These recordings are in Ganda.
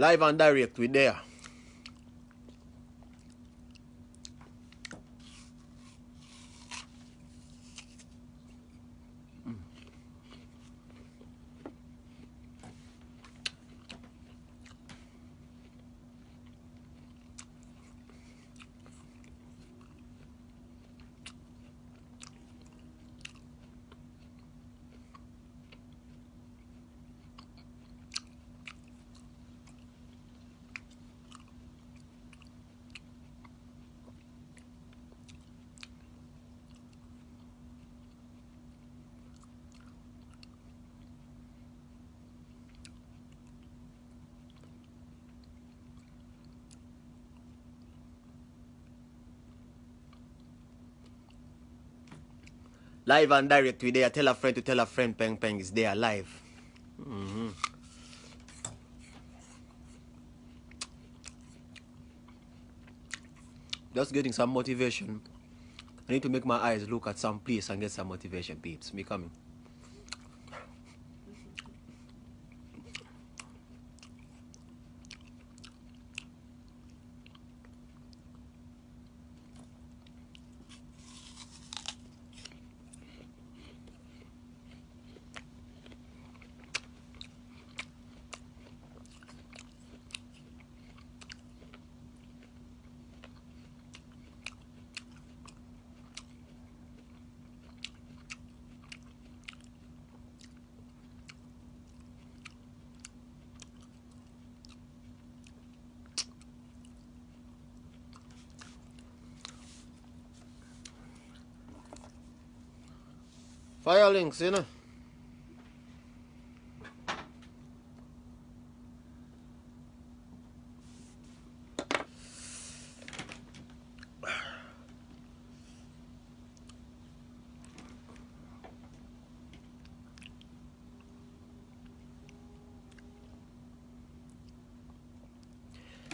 Live and direct, we there. Live and direct, we there. Tell a friend to tell a friend. Peng Peng is there live. Just getting some motivation. I need to make my eyes look at some place and get some motivation, peeps. Me coming. Fire links, you know.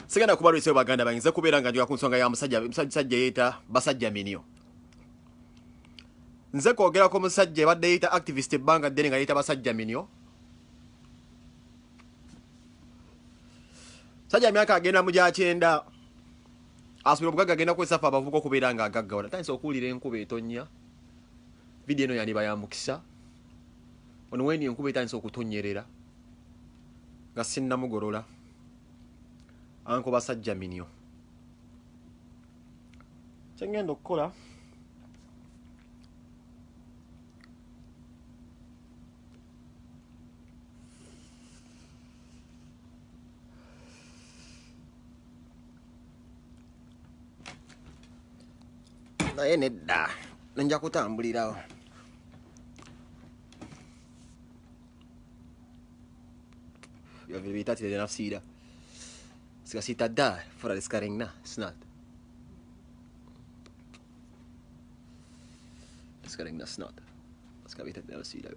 Sigenda kubalwisa baganda bangize kubeera nga njoga ku nsonga ya musajja yeeta basajja minio. Nze kwogera ko musajja badde yeeta activist ebbanga ddene nga yeeta basajja minio. Sajja myaka agenda mu gya 9 asubira obugagga agenda kwesafa abavubuka okubeera nga agaggawala. Tandise okuwulira enkuba etonnya. Vidiyo eno yandiba ya mukisa. Ono weni enkuba etandise okutonyerera nga sinnamugolola. Anko basajja minio. Kyengenda okukola naye nedda nja kutambulirawo. Jag vill veta till denna sida. Ska jag sitta där för att det ska regna snart? Det ska regna snart. Jag ska veta till denna sida.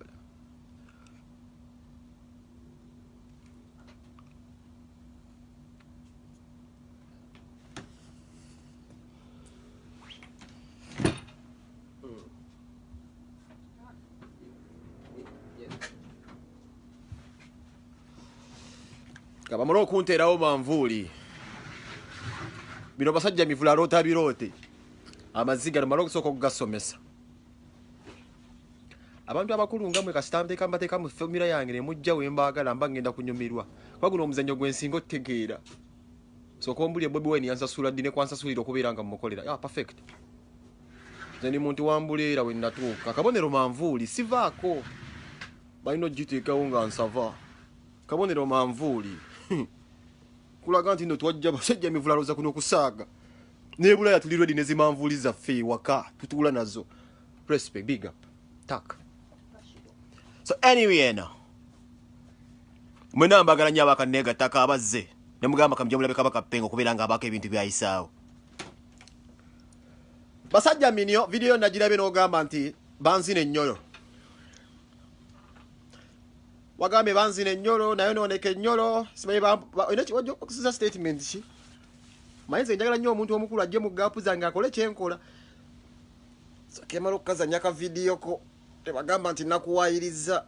Kabamolo kunterawo manvuli. Bino basajja mivula rota birote. Amaziga namalo kusoko kugasomesa. Abantu abakulu ngamwe kasitante kambateka mu famira yange ne mujja wembagala mbangenda kunyumirwa. Kwa guno omuzanyo gwensingo tegeera. So kombuli Bobi Wine yansasula dine kwansasulira okubeeranga mukolera. Ah perfect. Zeni muntu wambulera we natuuka. Kabonero manvuli sivaako. Balino giteekawo nga nsava. Kabonero manvuli. Kulaga nti ndo twajja basajja mivula roza kuno kusaaga. Nebula ya tulirwe dinezi manvuli za fe waka tutula nazo. Respect, big up. Tak. So anyway now. Mwena mbagala nya bakanega taka abazze. Nemugamba kamjamula bekaba kapengo kubeera nga abaka ebintu byayisaawo. Basajja minio video najirabe no gamba nti banzine nnyolo. Wagambe banzine nnyolo nayo noneke nnyolo sibaye inachi wajjo okusiza statement ki. Mayinza njagala nnyo omuntu omukulu ajje mu gapu zange akole kyenkola. So kemalo kaza nyaka video ko tebagamba nti nakuwayiriza.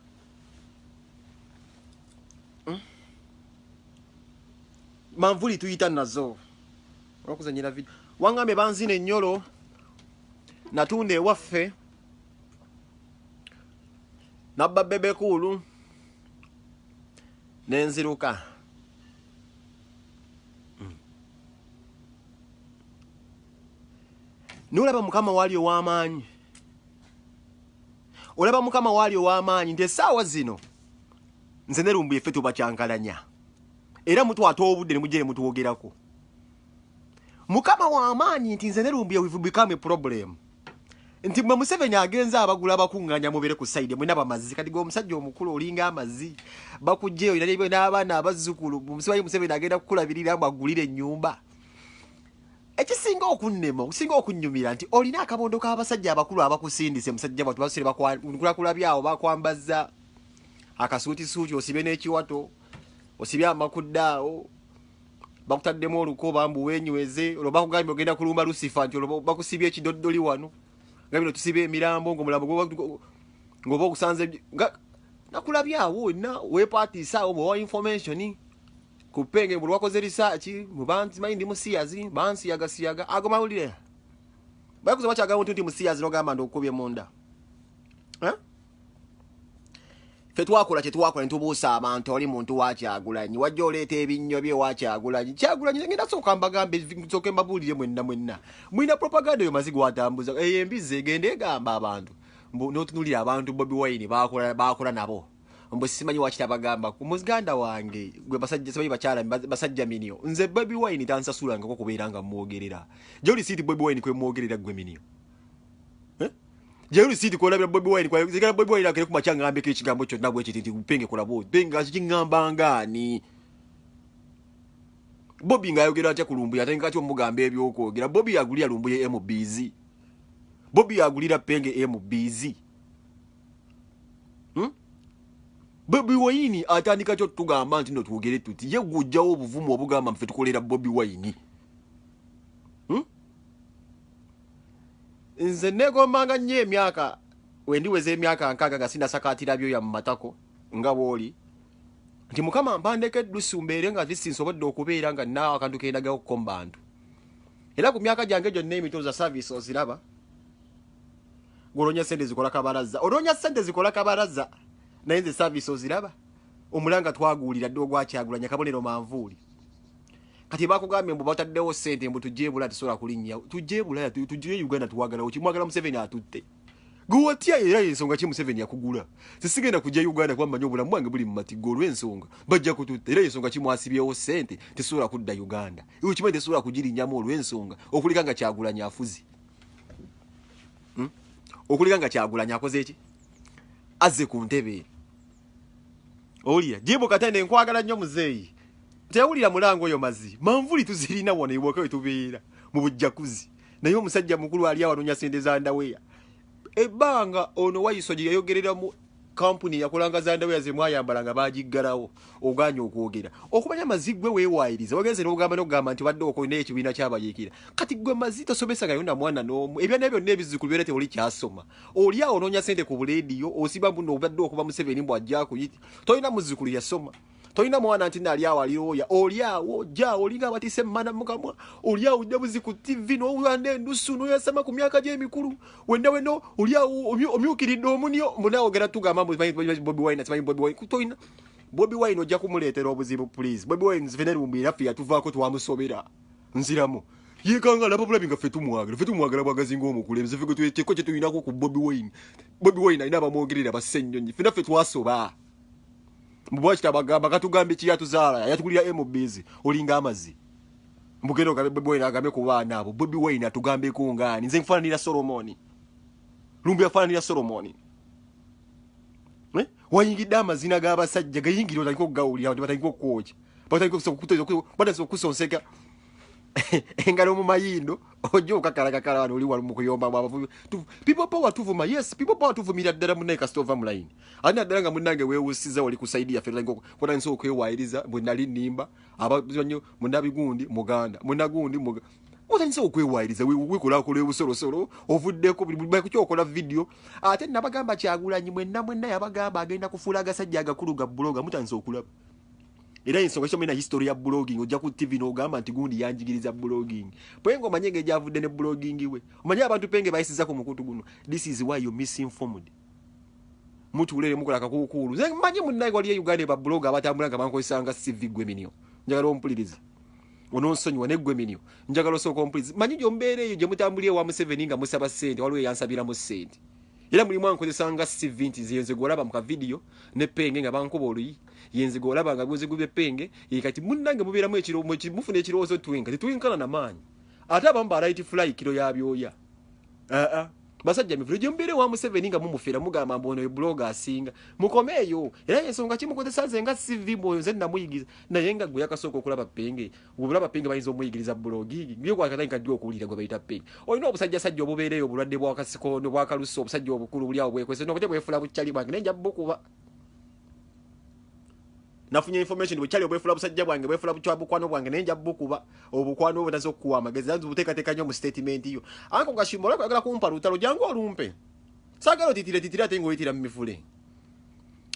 manvuli tuyita nazo okuzanyira video wangambe banzine nnyolo natunda ewaffe nabba bebe kulu nenziruka nolaba mukama wali ow'amaanyi olaba mukama wali ow'amaanyi nti essaawa zino nze ne Lumbuye ffe tubakyankalanya era mutwata obudde ne mujje ne mutuwogerako mukama w'amaanyi nti nze ne Lumbuye we've become a problem nti mwe Museveni agenza abagula abakuŋŋaanya mubere ku sayidi mwe n'abamazzi kati g'omusajja omukulu olinga amazzi bakugjeyo era n'abaana abazzukulu Museveni agenda kukulabirira mbu agulire ennyumba ekisinga okunnema okusinga okunnyumira nti olina akabondo k'abasajja abakulu abakusindise musajja bwatu basire bakulakulabyawo bakwambaza akasuutisuuti osibe n'ekiwato osibye amakuddaawo bakutaddemu olukoba mbu wenyweze olwo bakugambye ogenda kulumba Lucifer nti olwo bakusibye ekidoddoli wano nga bino tusibe emirambo ng'omulambo ng'oba ogusanze nakulabyawo wonna weepaatiisaawo bwewa information kupenge buli wakoze research mu bantu manyi ndi musiyazi bansiyagasiyaga ago mawulire bakuza bakyagamba nti musiyazi nogamba ndokubye munda fe twakola kye twakola ntubuusa abantu oli muntu wakyagulanyi wajja oleeta ebinnyo bye wakyagulanyi kyagulanyi ngenda sooka mbagambe nsooke mbabuulire mwenna mwina propaganda eyo mazigo watambuza eyo embizi egenda egamba abantu n'otunulira abantu Bobi Wine bakola nabo mbu simanyi wakitabagamba ku muganda wange gwe basajja simanyi bakyala basajja minio nze Bobi Wine tansasulangako kubeera nga mwogerera joli siti Bobi Wine kwe mwogerera gwe minio joli siti kolabira Bobi Wine kwa zikala Bobi Wine akere kumachanga ambe kichigambo kyo nabwe kiti upenge kolabo benga kingamba ngani Bobi ngayogera atya kulumbuya ate ngati omugambe ebyokwogera Bobi yagulira Lumbuye MBZ Bobi yagulira penge MBZ Bobi Wine atandika kyo tugamba nti ndo tuwogere tuti ye gujjawo obuvumu obugamba mfe tukolera Bobi Wine nze negombanga nnyo emyaka wendiweza emyaka nkaaga nga sindasakaatira byo ya mu matako nga bw'oli nti mukama mpandekedde lusumbeere nga sinsobodde okubeera nga naawe akantu kendagawo okukomba bantu era ku myaka gyange gyonna emitono za service oziraba golonya sente zikola kabalaza olonya sente zikola kabalaza naye nze service oziraba omulanga twaguulira dde ogwakyagulanya kabonero manvuuli kati bakugambye mbu bataddewo sente mbu tujjeebula tisobola kulinnya tujjeebula tujje Uganda tuwagala okimwagala Museveni atutte gwotya era ensonga ki Museveni yakugula sisigenda kujja Uganda kuba mmanyi obulamu bwange buli mu matigo olw'ensonga bajja kututte era ensonga ki mwasibyewo sente tesobola kudda Uganda iwe kimanyi tesobola kugirinnyamu olw'ensonga okulika nga kyagulanya afuzi okulika nga kyagulanya akoze eki azze ku ntebe olya jibu katende nkwagala nnyo muzeeyi tewulira mulango oyo mazi manvuli tuzirina wano iwaka wetubeera mu bujjakuzi naye omusajja mukulu ali awanonya sente za ndaweya ebbanga ono wayiso gye yayogerera mu kampuni yakolanga za ndaweya ze mwayambala nga bagiggalawo oganya okwogera okumanya mazigwe weewaayiriza wagenze n'ogamba nti badde okolina ekibiina kyabayiikira kati gwe mazi tosomesanga yonna mwana n'omu ebyana byonna ebizzukulu byera tewuli kyasoma oli awo ononya sente ku buleediyo osiba mbu n'obadde okuva Museveni mbu ajja kuyita tolina muzzukulu yasoma tolina mwana nti nali awo alirooya oli awo jja olinga batise mmana mukamwa oli awo ojja buzi ku TV n'owulanda endusu n'oyasama ku myaka gy'emikulu weno oli awo omyukiridde omunyo munaawogera tugamba Bobi Wine simanyi Bobi Wine tolina Bobi Wine ojja kumuleetera obuzibu please Bobi Wine nzifene Lumbuye naffe yatuvaako twamusobera nziramu yekanga laba bulabi nga ffe tumwagala bwagazi ng'omukulembeze ffe kyeko kye tulinako ku Bobi Wine alina abamwogerera bassennyonyi ffe naffe twasoba mbwakitaba katugambe kiyatuzaala yatugulira MBZ olinga amazi mbugendo ga Bobi Wine agambe ku baana abo Bobi Wine atugambeko ngaani nze nfaananira Solomoni Lumbuye afaananira Solomoni wayingidde amazina g'abasajja gayingirira otandika okugawulira nti batandika okukwoja batandika okusonseka engalo mu mayindo ojja okakalakakala wano oli wali mu kuyombamu abavubi people power tuvuma yes people power tuvumira ddala munnaye kasita ova mu layini ate naddala nga munnange weewusiza wali ku sayidi yaffe otandisa okwewaayiriza bwe nali nnimba abazanyo munnabigundi muganda munnagundi otandisa okwewaayiriza wekolakola ebusolosolo ovuddeko bakukyokola vidiyo ate nabagamba Kyagulanyi mwenna yabagamba agenda kufuula agasajja agakulu ga buloga mutandisa okulaba era ensonga kyo mena history ya blogging ojja ku TV n'ogamba nti gundi yanjigiriza blogging Pengo manyenge javudde ne blogging we omanya abantu Penge bayisiza ku mukutu guno this is why you misinformed mutu ulele mukola kakukulu ze manyi munnayi wali Uganda ba blogger abatambula nga bankozesanga CV Gweminio njagala ompuliriza ononsonyiwa ne Gweminio njagala osooka ompuliriza manyi gyo mbeere eyo gye mutambuliye wa Museveni nga musaba ssente waliwo yansabira mu ssente era mulimu ankozesanga CV nti yenze golaba mu ka video ne Penge nga bankuba oluyi yenze golaba nga gozi gube Penge kati munnange mubeeramu ekiro mufune ekirowoozo twinka titwinkana na maanyi ate abamu ba right fly kiro yabyoya basajja mivule gye mbeere wa Museveni nga mumufeera mugamba mbono blogger asinga mukomeeyo era ensonga kimukozesa nze nga CV mwoyo nze namuyigiza naye nga gwe yakasooka okulaba Penge obulaba Penge bayinza omuyigiriza blogging byo kwakatanga ddyo okuwulira gwe bayita Penge olina obusajja obubeereyo obulwadde bw'akasikono bw'akalusu obusajja obukulu buli awo bwekwese nokote bwefula bukyali bwange nenja bukuba nafunye information bukyali obwefula busajja bwange bwefula bukywa bukwano bwange nenja bukuba obukwano obutazo okuwa amagezi zanzu buteekateeka nnyo mu statement yo anko Kashimba olwakagala kumpa lutalo jangu olumpe sagalo titira ate ngoyitira mu mifule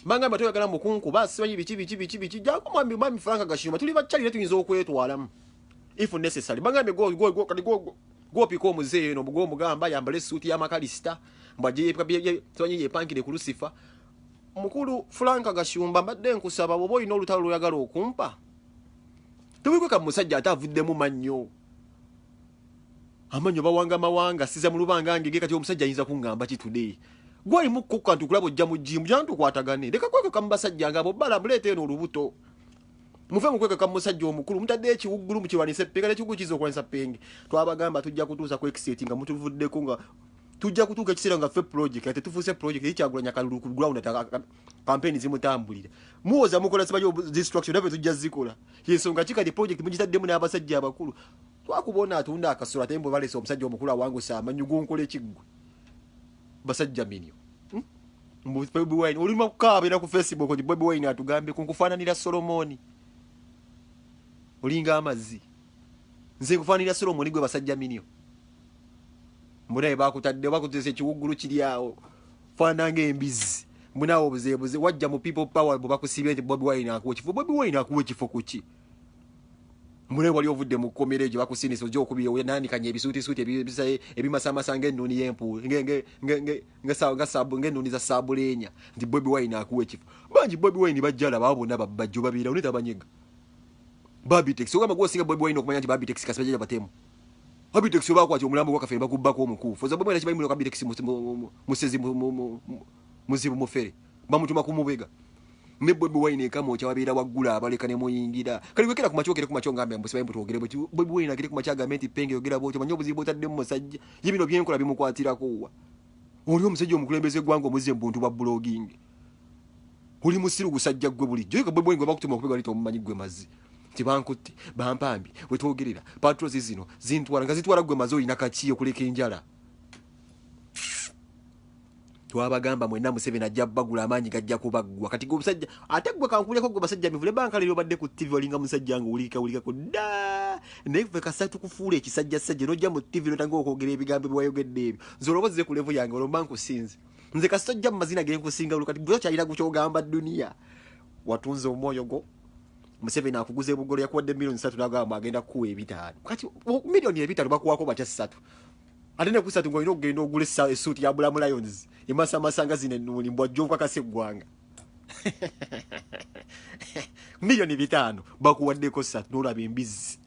bangamba toyagala mukunkuba simanyi biki jangu mwami Frank Kashimba tuli bakyali tuyinza okwetwalamu if necessary bangambe go piko omuzeeyo eno bugo omugamba yambale suuti y'amakalista mbwaje twanyi yepankire ku Lucifer mukulu Frank Kashimba mbadde nkusaba bobo ino olutalo luyagala okumpa tubikweka musajja atavuddemu mannyo amanyo bawanga mawanga siza mu lubanga ngege kati omusajja ayinza kungamba ki today gwali mukukka ntukulabo jja mu jimu jantu kwatagane leka kweka kambasajja ngabo bala mulete eno olubuto mufe mukweka kamusajja omukulu mutadde ekiwuggulu mu kiwanise Penge ekikukizo okwanisa Penge twabagamba tujja kutuusa ku exciting nga mutuvuddeko nga tujja kutuuka ekiseera nga fe project ate tufuuse project ekyagulanya kalulu ku ground campaign zimutambulira muwoza mukola sibajo distraction nabe tujja zikola yensonga kikati project mugitaddemu n'abasajja abakulu twakubona atunda akasola tembo balese omusajja omukulu awangu sama nyugonkola ekiggwe basajja minyo Bobi Wine olima kukaabira ku Facebook nti Bobi Wine atugambe kunkufaananira Solomoni olinga amazzi nze kufaananira Solomoni gwe basajja minyo munaye bakutadde bakutese ekiwuggulu kiri awo faananga embizi munawo obuzeebuze wajja mu people power bwe bakusibye nti Bobi Wine akuwa ekifo Bobi Wine akuwa ekifo kuki munaye wali ovudde mu kkomera egyo bakusinisa ojja okubiyo naanikanya ebisuutisuuti ebimasamasa ng'ennuuni y'empu ng'ennuuni za saabuleenya nti Bobi Wine akuwa ekifo bangi Bobi Wine bajja alaba bonna bajjo babiira oneta banyega Babitex ogamba gwosinga Bobi Wine okumanya nti Babitex kasibajja batemu Babitex bakwati omulambo gwakafe bakubbako omukuufu oza Bobi Wine kibayi muno Babitex musezi muzibu mufere bamutuma kumubega ne Bobi Wine kama ochawabeera waggula abaleka ne muyingira kali wekera ku macho ngambe mbusibaye mutogere bwe Bobi Wine agire ku machaga menti Penge yogera bwo manyo buzibu otadde mu musajja yibino byenkola bimukwatira ko oli omusajja omukulembeze gwango muze mbuntu bwa blogging oli musiru gusajja gwe bulijjo eka Bobi Wine gwe bakutuma okubega lito omumanyi gwe mazi tibankutti bampambi wetwogerera patrols zino zintwala ngazitwala gwe mazo ina kachiyo kuleka enjala twabagamba mwenna Museveni ajja bagula amaanyi gajja kubaggwa kati gwe musajja ate gwe kankuleko gwe basajja mivule banka lero badde ku TV olinga musajja nga ulika ko da naye fe kasatu kufuula ekisajja sajja nojja mu TV notanga okwogera ebigambo byayogedde ebyo nzoloboze ku level yange olwo banku sinzi nze kasajja mu mazina ge nkusinga kati bwe kyalira kukyogamba dunia watunze omwoyo go Museveni akuguze bugolo yakuwadde milioni 3 nagamba agenda kuwa ebitaano kati milioni ebitaano bakuwako batya 3 atene kusatu ngo inogenda ogule suit ya Bulamu Lions imasa masanga zine nuli mbwajjo kakase gwanga milioni 5 bakuwaddeko 3 nolaba embizi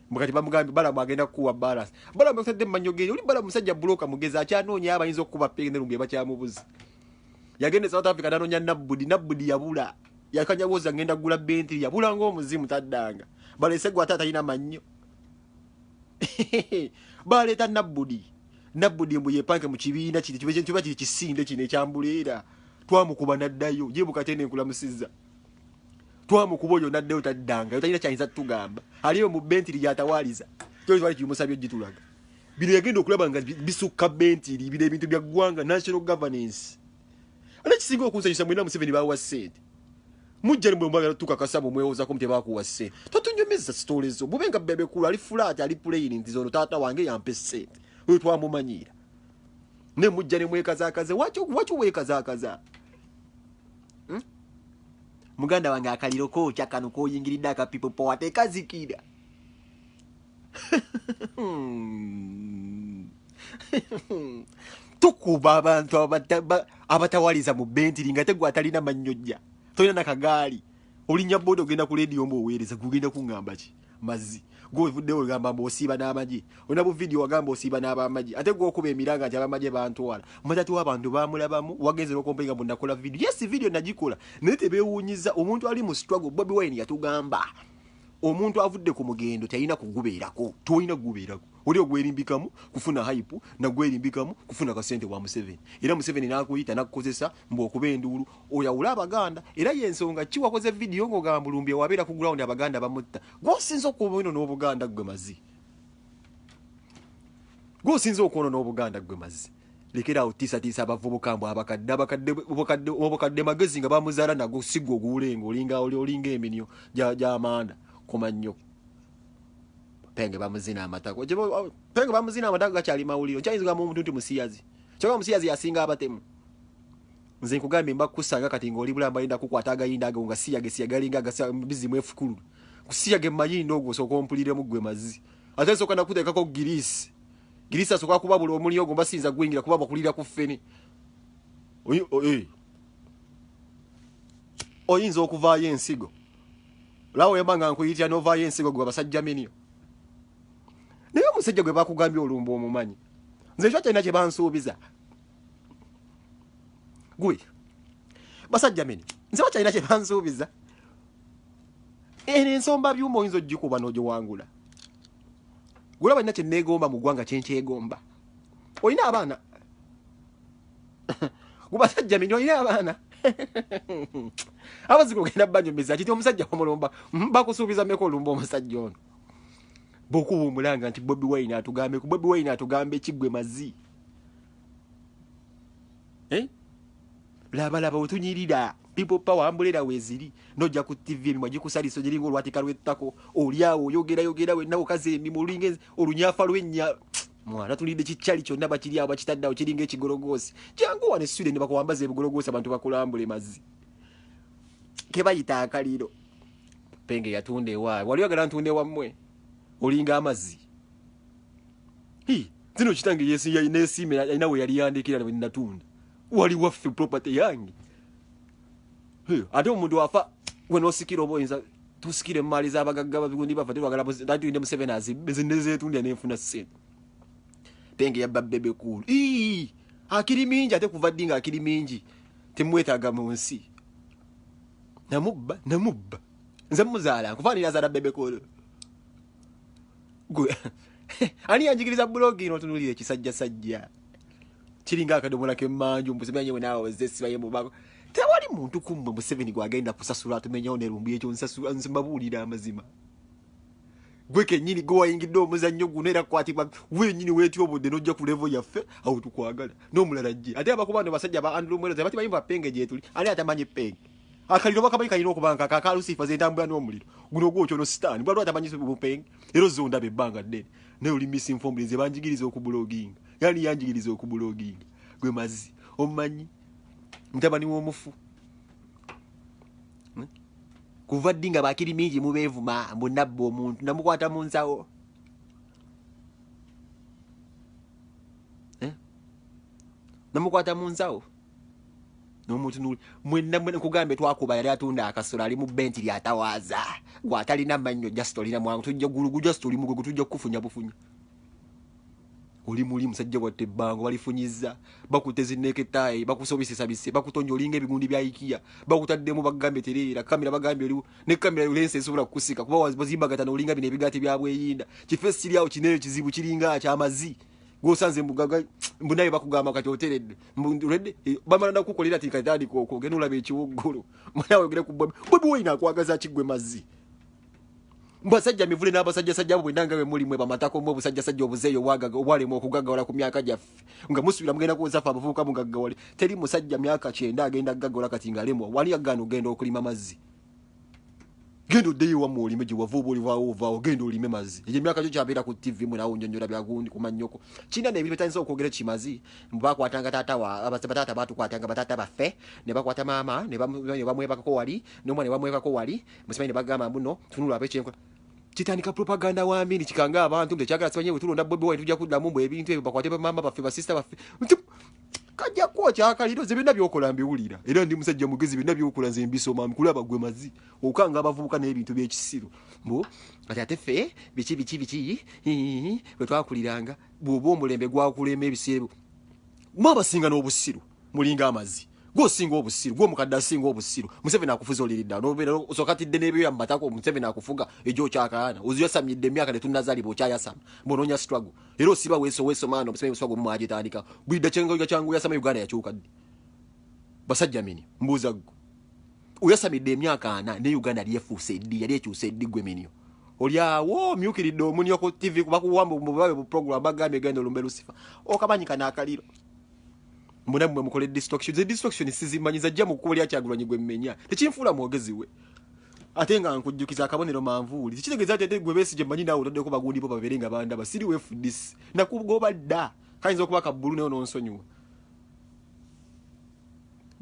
mukati bamugambi Balamu agenda kuwa balance Balamu mutadde manyogeri oli Balamu musajja bloka mugeza akyanoonya abayinza okuba Penge lumbe bakyamubuzi yagende South Africa nanonya Nabudi yabula yakanyawoza ngenda gula benti yabula ngo omuzimu taddanga balese gwa tata ina mannyo baleta Nabudi mbu yepanke mu kibiina kiti kibe kiri kisinde kino ekyambulera twamukuba naddayo je bukatene nkulamusiza twamukuba oyo naddayo taddanga yotalina kyayinza tugamba aliyo mu bentiri yatawaliza kyo twali kimusabyo gitulaga bino yagenda okulaba nga bisukka bentiri bino ebintu bya ggwanga national governance ana kisinga okunsanyusa mwina Museveni bawa ssente mujjali mwembaga tukakasa mwewoza ko mtebakuwa ssente totunyomeza stories zo bubenga bebe kula ali flat ali playing ntizono tata wange yampe ssente oyo twamumanyira ne mujjali mwekazakaze wacho wekazakaza muganda wange akaliro kookya kano koyingiridde aka people power tekazikira. Tukuba abantu abatawaliza mu bentiri nga tegwa atalina manyojja. Tolina nakagaali. Olinya bodo ogenda ku radio mbo oweereza kugenda kungamba ki? Mazzi. Gwe vudde ogamba mbo osiba n'amagi. Olina bu video wagamba osiba n'abamagi. Ate gwe okuba emiranga nti abamagi bantwala. Matatu abantu bamulabamu wagenze okompenga mu nakola video. Yes video nagikola. Naye tebewunyiza omuntu ali mu struggle. Bobi Wine yatugamba. Omuntu avudde ku mugendo talina kugubeerako. Toyina kugubeerako. Oli ogwerimbikamu kufuna hype na gwerimbikamu kufuna kasente wa Museveni. Era Museveni nakuyita nakukozesa mbo okuba enduulu oyawula abaganda. Era yensonga ki wakoze video ng'ogamba Lumbye wabeera ku ground abaganda bamutta. Gwosinza okuba ino n'obuganda gwe mazi. Gwosinza okuba n'obuganda gwe mazi. Lekera awo tiisa abavubuka mbo abakadde magezi nga bamuzaala nago siggo oguulengo olinga eminyo gya Amanda komanyo. Penge bamuzina amatako. Penge bamuzina amatako gakyali mawuliro. Kyayinza mu muntu nti musiyazi. Kyokka musiyazi yasinga abatemu. Nze nkugambye mba kusanga kati ng'oli bulamba yenda kukwata agayinda ago nga siyage galinga bizimu efukulu. Kusiyage mayindo ogwo soko mpulire mu gwe mazi. Ate soka nakuteekako girisi. Girisi asoka kuba buli omuli ogwo basinza gwingira kuba bakulira ku ffene. Oyinza okuvaayo ensigo. Lawo yembanga nkuyitya n'ovaayo ensigo gwe basajja menyo. Naye omusajja gwe bakugambye olumbo omumanyi. Nze ekyo kyalina kye bansuubiza. Gwe basajja meni nze bakyalina kye bansuubiza. Ensomba byuma oyinza ogikuba n'ogiwangula. Gwe balina kye neegomba mu ggwanga kye nkyegomba. Olina abaana. Gwe basajja meni olina abaana. Abazigo ogenda banyumiza kiti omusajja wamulomba bakusuubiza meko olumba omusajja ono. Bokuba omulanga nti Bobi Wine atugambe ku Bobi Wine atugambe kigwe mazi. Laba otunyirira people power ambulera weziri nojja ku TV emimwa gikusaliso giringo olwatika lw'ettako oliawo yogera we nawo kaze emimwa olinge olunyafa lw'ennya mwana tulide kikyali kyonna bakiri abo bakitaddawo kiringa ekigologosi jangu wane student bakuwambaza ebigologosi abantu bakulambule mazi kebayita akaliro penge yatunde wa wali wagala ntunde wammwe olinga amazi zino kitange yesi yainesiime inawe yali yandikira ne natunda wali waffe property yange ate omuntu wafa gwe nosikira oboyinza tusikire mali z'abagagga babigundi bafa twagala dati inde Museveni azinezetundya nenfuna sente penge ya babebe kulu akiri mingi ate kuva dinga akiri mingi temwetaaga mu nsi namubba nze muzaala nkufaanira azaala bebe kulu gwe ani yanjigiriza blogi ino tunulire ekisajja kiringa akadomola k'emmanju Museveni we naawe zesibaye mu bako tewali muntu kumwe Museveni gwagenda kusasula atumenyawo ne lumbu ekyo nsimbabuulira amazima gwe kennyini gwe wayingidde omuzannyo guno era kwatibwa wenyini weetyobodde n'ojja ku level yaffe awo tukwagala n'omulala gye ate abakuba ne basajja ba Andrew Mweroza bati bayimba penge gyetuli ani atamanyi penge akaliro bakamanyi kalina okubanga kakalusifa zentambula n'omuliro guno gwokyo no sitaani bwalwa atamanyi bupenge era ozondaba ebbanga ddene naye oli misinformed ze banjigiriza okubloginga yani yanjigiriza okubloginga gwe mazi omumanyi mutabani w'omufu kuva dinga bakiri mingi mubeevuma mbunabba omuntu namukwata mu nsawo namukwata mu nsawo n'omuntu nuli mwenna nkugambe twakuba yali atunda akasolo ali mu benti lyatawaaza gwatalina mannyo just olina mwangu tujja gulugu just oli mugogo tujja kufunya bufunya oli muli musajja watte bango walifunyiza bakuteze neketayi bakusobisisa bise bakutonja olinga ebigundi bya IKEA bakutaddemu bagambe terera kamera bagambe oli ne kamera lense esobola kukusika kuba wazimbagata olinga bine ebigati byabweyinda kifesi kiri awo kineyo kizibu kiringa kyamazi gosanze mbugaga mbunaye bakugamba kati oteredde mbundredde bamala kukolera ati katandi koko genula be kiwuggulu mwana wegere ku Bobi Wine akwagaza kigwe mazi mbasajja mivule n'abasajja sajja abo bwendanga we muli mwe bamatako mwe busajja sajja obuzeeyo wagaga obwale mu okugagawala ku myaka gyaffe nga musubira mugenda kuzafa abavubuka mugagawale teri musajja myaka 9 agenda gagawala kati ngalemo wali agano genda okulima mazzi gendo deyi wa mulime je wavuba oli vawo gendo olime mazi je myaka cyo kyabira ku TV mu nawo nyonyola byagundi ku manyoko china ne ebintu bitanzo okwogera chimazi mbako atanga tata wa abatata batu kwatanga batata bafe ne bakwata mama ne bamweba ko wali ne omwana bamweba ko wali musimanyi ne bagamba mbuno tunula abeche kitandika propaganda wa amini kikanga abantu mtekyagala sibanye tulonda Bobi Wine tujja kudda mumbo ebintu ebyo bakwate mama bafe ba sister bafe kajja kwocha akaliro zibina byokola mbiwulira era ndi musajja mugezi bina byokola nze mbisoma mkulaba gwe mazi okanga abavubuka n'ebintu by'ekisiru mbo kati ate fe biki bwe twakuliranga bw'oba omulembe gwakulema ebiseero mwabasinga n'obusiru mulinga amazi gosinga obusiru gwo mukadda singa obusiru Museveni akufuza olirida n'obeera osokatidde n'ebyo yambatako Museveni akufuga ejo kyakaana oziyasamyidde emyaka ne tunnazali bokyayasama mbononya struggle era osiba weso maano Museveni struggle mu agitandika bwidda kyangu yasama Uganda yakyukadde basajja mini mbuuza ggo oyasamidde emyaka ana ne Uganda lyefuuse eddi yali ekyusa eddi gwe minio olyawo myukiridde omunyo ku TV bakuwamba mu babe bu program bagambye genda olumbe Lucifer okamanyika n'akaliro mbona mwe mukole destruction sizimanyiza jja mu kukolya kyagulanye gwe mmenya tekinfula mwogezi we atenga nkujjukiza akabonero manvuuli kitegeza ate gwe besije manyi nawo todde ko bagundi bo baberenga banda basiri we fudis nakugoba dda kayinza okuba kabulu ne ononsonyu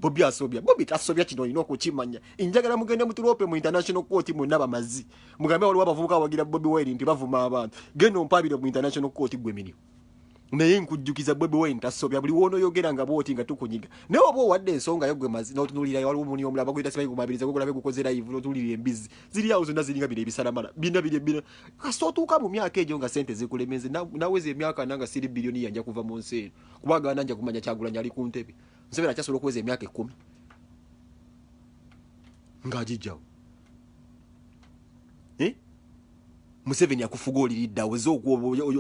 Bobi tasobya kino ino okukimanya injagala mugende mutulope mu international court mu naba mazi mugambe waliwo abavubuka wagira Bobi Wine nti bavuma abantu gendo mpabire mu international court gwe minio naye nkujjukiza Bobi Wine tasobya buli wono yogera nga boti nga tukunyiga naye obo wadde ensonga yo gwe mazi n'otunulira waliwo muni omulaba gwita sibayi kumabiriza gwe kulabe gukoze live n'otulira embizi ziri yawo zonna ziringa bire ebisalamala bina kasootuuka mu myaka egyo nga sente zikulemeze naweza emyaka nanga siri bilioni yanja kuva mu nsi eno kubagana nja kumanya Kyagulanyi ali ku ntebe Museveni akyasobola okuweza emyaka 10 ng'agijjawo Museveni akufuga oliridda wezo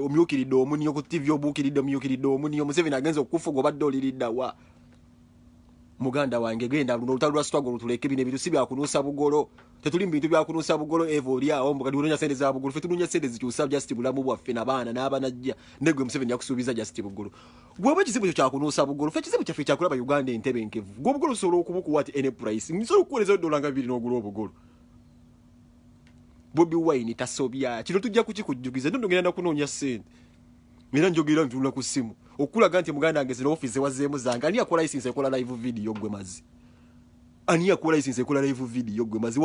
omyukiridde omunyo ku TV obuukiridde omyukiridde omunyo Museveni agenza okufuga obadde oliridda wa muganda wange genda luno lutalo lwa struggle tuleke bine bitu sibya kunusa bugolo tetuli bintu bya kunusa bugolo evo lya ombo kadi unonya sente za bugolo fetununya sente zikyusa just bulamu bwaffe n'abaana n'abanajja negwe Museveni yakusuubiza just bugolo gwe kizibu kyo kya kunusa bugolo fe kizibu kyaffe kyakulaba Uganda entebe nkevu gwe bugolo solo okubuku wati any price nisolo kuweleza dola nga 2 n'ogula obugolo Bobi Wine tasobya kino tujja kukikujjukiza ndo ngenda nakunoonya sente era njogera ntula ku simu okulaga nti muganda wange zino office wazeemu zanga ani akola license ekola live video gwe mazi ani akola license ekola live video gwe mazi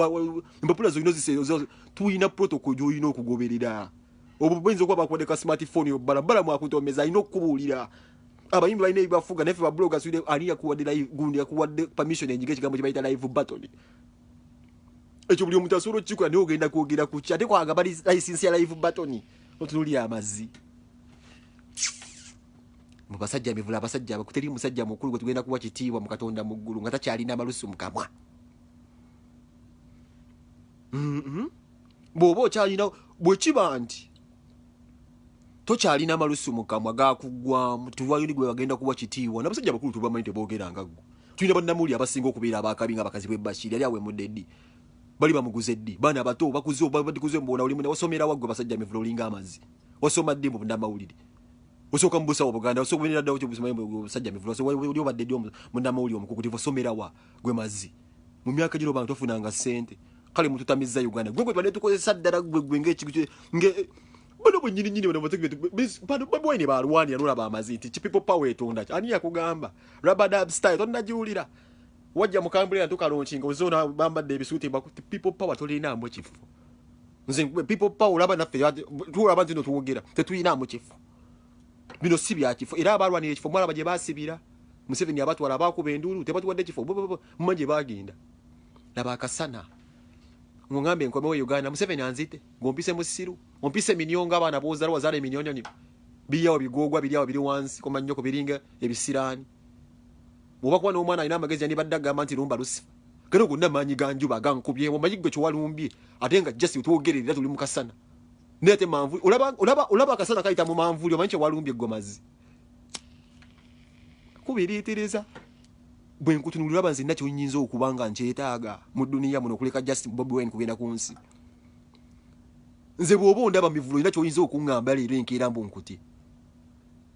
impapula zo inozi tuyina protocol jo ino okugoberera obubwenzi okuba bakwodeka smartphone yo balabala mwakutomeza ino okubuulira abayimbi balina ebibafuga nefe ba bloggers wide ani yakuwadde live gundi yakuwadde permission enjige ekigambo kye bayita live button ekyo buli omuntu asobola okukikola naye ogenda kwogera ku ki ate kwagamba license ya live button otunulira amazi mu basajja emivula abasajja abakuteri musajja mukulu gwe tugenda kuwa kitiibwa mu Katonda mu ggulu nga takyalina amalusu mu kamwa bw'oba okyalina bwe kiba nti tokyalina amalusu mu kamwa gakuggwamu tuwayo ni gwe bagenda kuwa kitiibwa n'abasajja abakulu tubamanyi teboogeranga ggwe tulina bannamuli abasinga okubeera abakabi nga bakazi bwe Bashir yali awe mudeddi bali bamuguze ddi baana abato bakuze badikuze mbona oli muna wasomera waggwe basajja emivula olinga amazi wasoma ddi mu bannamawulire osoka mbusa wa Buganda osoka benera dawo cyo busima musajja mivula so wali obadde dio mundamawuli omukukutivo somera wa gwe mazi mu myaka giro bantu ofunanga sente kale mututamiza Uganda gwe bade tukozesa ddala gwe nge bano bonyini bano bategete bano babwine balwani anola ba mazi ti people power etonda ani yakugamba rabadab style tonna jiulira wajja mukambulira tukalonkinga ozona bambadde ebisuuti people power tolina amwe kifo nze people power laba naffe tuwa abantu no tuwogera tetuyina amwe kifo bino si bya kifo era abalwanira ekifo mwala baje basibira Museveni abatwala abakuba endulu tebatuwadde kifo mmanje bagenda laba akasana ngambe enkomewo Uganda Museveni anzite ngompise musiru ompise minyonga abana bozala wazala eminyonyo biyawo bigogwa biriyawo biri wansi komanyoko biringa ebisirani oba kwa n'omwana alina amagezi ani baddaga amanti lumba Lucifer kano gonna maanyi ganjuba gankubyewo mayigwe kyo walumbye ate nga just tuwogerera tuli mukasana nete manvu olaba akasana kayita mu manvuli omanyi kye walumbye gomazi kubiriitiriza bwe nkutunulira banzi nakyo nyinza okubanga nkyetaaga mu duniya muno okuleka just Bobi Wine kugenda ku nsi nze bw'oba ondaba mivulo nakyo oyinza okuŋŋamba leero enkeera mbu nkuti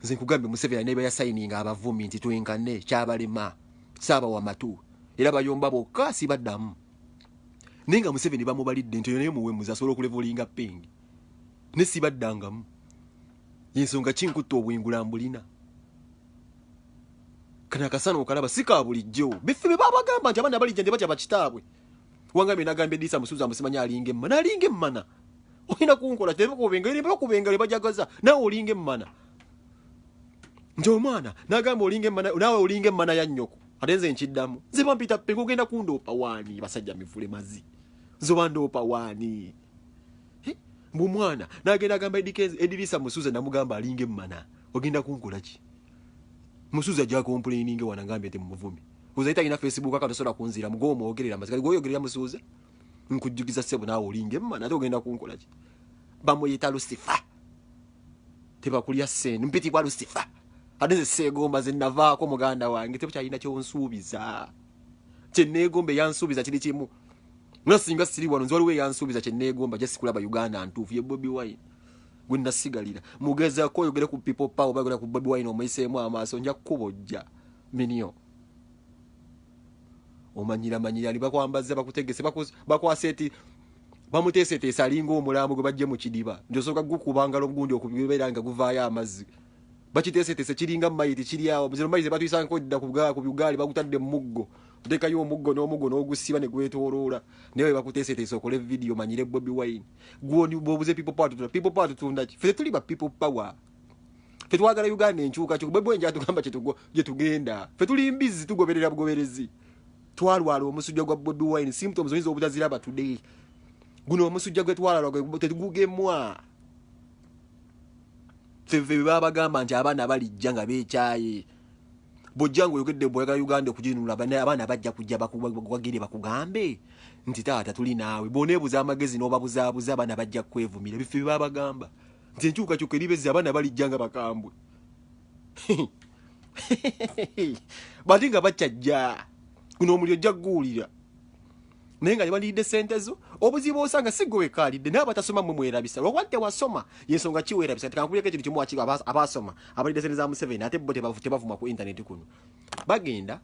nze nkugambye Museveni ne bayasayininga abavumi nti twenkane kyabalema saaba wa matu era bayomba bokka si baddamu nenga Museveni bamubalidde nti naye muwemuza asobola okulevolinga pengi ne sibaddangamu yensonga kinkutta obwengula mbulina kana akasana okalaba sika bulijjo biffe be babagamba nti abaana balijja nti batya bakitaabwe wangambye nagambye Edisa Musuza amusimanya alinga emmana olina kunkola tebakubengere bajagaza nawe olinga emmana nti omwana nagamba olinga emmana nawe olinga emmana ya nnyoko ate nze nkiddamu nze bampita pengo ogenda kundoopa waani basajja mivule mazi zoba ndoopa waani mbu mwana nagenda agamba Edisa Musuza namugamba alinga emmana ogenda kunkola ki Musuza ajja complaining wanagambye ate muvumi uzaita ina Facebook akatosola kunzira mugomo ogerera mazikali goyogerera Musuza nkujjukiza sebo nawe olinga emmana ate ogenda kunkola ki bamuyita Lucifer tebakulya sene mpiti kwa Lucifer adeze segomba zinavaako muganda wange tebukyalina kyonsuubiza kyenneegombe yansuubiza kiri kimu nasinga siri wano nzi waliwo yansuubiza kyenneegomba gyesikulaba Uganda ntuufu ye Bobi Wine gwe nasigalira mugezaako oyogere ku people power bagera ku Bobi Wine omuyiseemu amaaso nja kukubojja minio omanyira ali bakwambaza bakutegese bakwaseti bamuteeseteesa alinga omulamu gwe bajje mu kidiba njosoka gukubangalo ogundi okubeera nga guvaayo amazzi bakiteeseteese kiringa mayiti kiri awo muziro mayize batuyisanga kodda ku bugaali bagutadde mu muggo otekayo omuggo n'omuggo n'ogusiba ne gwetooloola naye bakuteeseteese okole video manyire Bobi Wine gwoni bobuze people power tutunda ki ffe tuli ba people power ffe twagala Uganda enkyuka kyo Bobi Wine atugamba gye tugenda ffe tuli mbizi tugoberera bugoberezi twalwala omusujja gwa Bobi Wine symptoms oyinza obutaziraba today guno omusujja gwe twalwala tetugugemwa feve babagamba nti abaana balijja nga beekyaye bojjangu oyogedde bwega Uganda okuginunula abaana bajja kujja bakugwagire bakugambe nti taata tuli naawe boneebuza amagezi n'obabuzaabuza abaana bajja kwevumira biffe babagamba nti enkyukakyuka eribezi abaana balijja nga bakambwe bati nga bakyajja guno omuliro ojja kuguwulira naye nga nebalidde sente zo obuzibu osanga si gwe wekaalidde naye abatasoma mwe mwerabisa lwakuba tewasoma yensonga kiwerabisa tekankulireko ekintu kimu wakigo abasoma abalidde sente za Museveni ate bo tebavuma ku intaneti kuno bagenda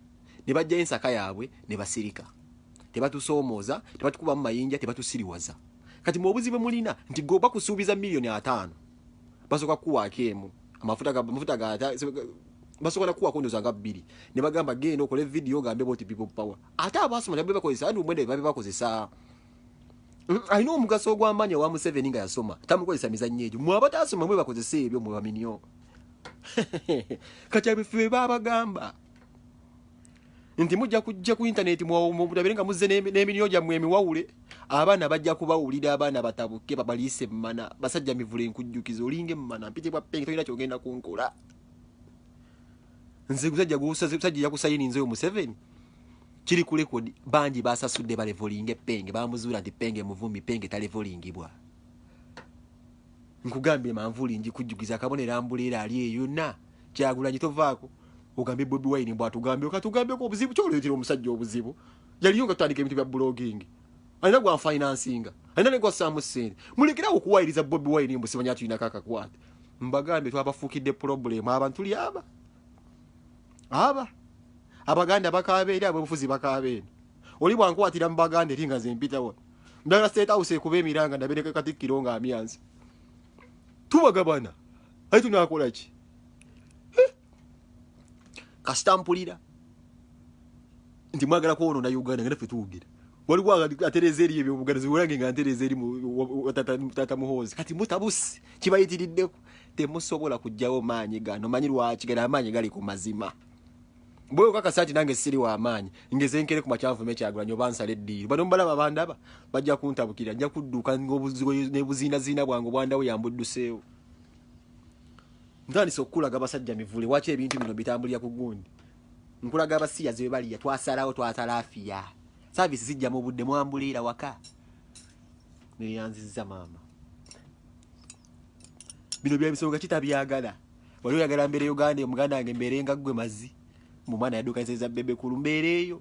ne bajja ensaka yaabwe ne basirika tebatusoomooza tebatukubamu mayinja tebatusiriwaza kati mu obuzibu mulina nti go bakusuubiza $5,000,000 basooka kuwaako emu amafuta basobola kuwa kondoza nga 2 ne bagamba genda okole video gambe boti people power ate abasoma nabwe bakozesa andi mwende babe bakozesa alina omugaso ogw'amaanyi wa Museveni nga yasoma tamukozesa mizannyo egyo mwe abatasoma mwe bakozesa ebyo mwe baminyo kati abife babagamba nti mujja kujja ku internet mutabire nga muzze n'eminyo gyammwe emiwawule abaana bajja kubawulira abaana batabuke babaliise emmana basajja mivule enkujjukiza olinga emmana mpite bwa pengi tolina kyogenda kunkola nze gusajja yakusayini nze Museveni kiri ku record bangi basasudde balevolinge penge bamuzuula nti penge muvumi penge talevolingibwa nkugambye manvuli nji kujjukiza akabonera ambuleera ali eyo na kyagulanyi tovaako ogambye Bobi Wine bwatugambye okatugambye ko obuzibu kyoleetera omusajja obuzibu yaliyo nga tutandika ebintu bya blogging alina gwa financinga alina ne gwa samusente mulekera okuwayiriza Bobi Wine mbusibanya tulina kakakwata mbagambye twabafuukidde problem abantu tuli abaganda bakabeera ababufuzi bakabeera oli bwankwatira mu baganda eri nga nze mpitawo ndala state house ekuba emiranga ndabereka Katikkiro nga amyanzi tubagabana ayi tunakola ki kasitampulira nti mwagala kwonoona Uganda nga naffe tuwugira waliwo atereza eri ebyo obugazi bulange nga ntereza eri tata muhoozi kati mutabusi kibayitiriddeko temusobola kujjawo maanyi gano manyi lwaki gana amaanyi gali ku mazima bwe kakasati nange siri wa amaanyi ngezenkere ku makyanvume Kyagulanyi oba nsala eddiiro bano mbalaba bandaba bajja kuntabukira nja kudduka n'obuziinaziina bwange bwandawo yambudduseewo ntandise okukulaga abasajja mivule waki ebintu bino bitambulira ku gundi nkulaga abasiyazi bwe baliya twasalawo twatalaafiya saavisi zijja mu budde mwambuliira waka neyanzizza maama bino bya bisonga kitabyagala wali oyagala mbeere Uganda omuganda wange mbeere nga ggwe mazzi mu mwana yaddukanyiriza bebe kulu mbeere eyo